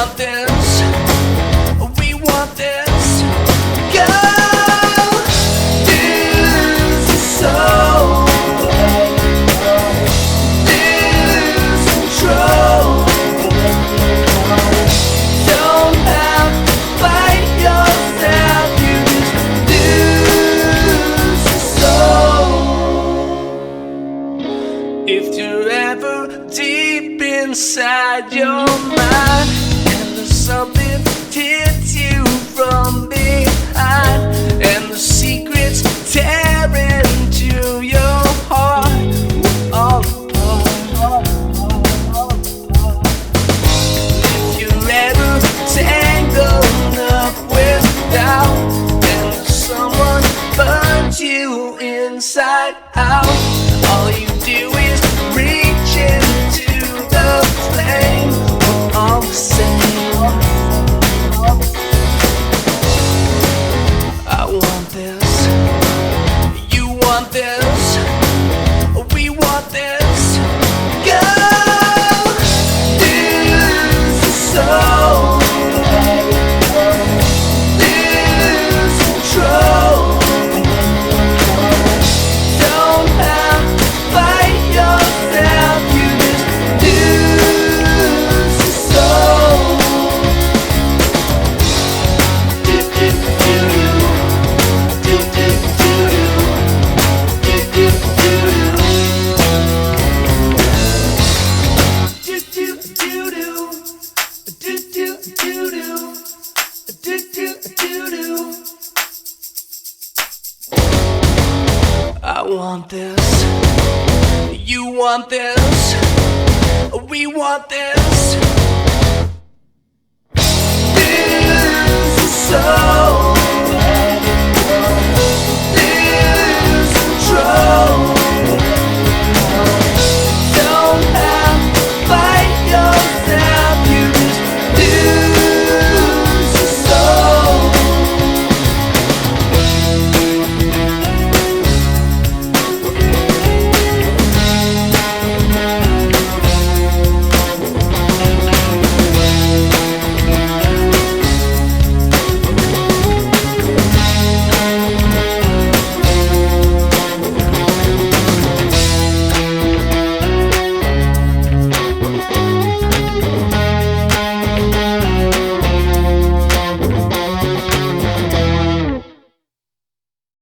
want this, we want this. Go lose your soul, lose control. Don't have to fight yourself, you just lose your soul. If you're ever deep inside your mind and there's something hits you from behind and the secrets tear into your heart, all apart. If you're ever tangled up with doubt and someone burns you inside out, all you do is reach into the flame. We're all the same. I want this, you want this, we want this. Go lose your soul, lose control. Don't have to fight yourself, you just lose your soul. Do do do do, do do do do, do do do do, do do do do, do do do do. I want this, you want this, we want this.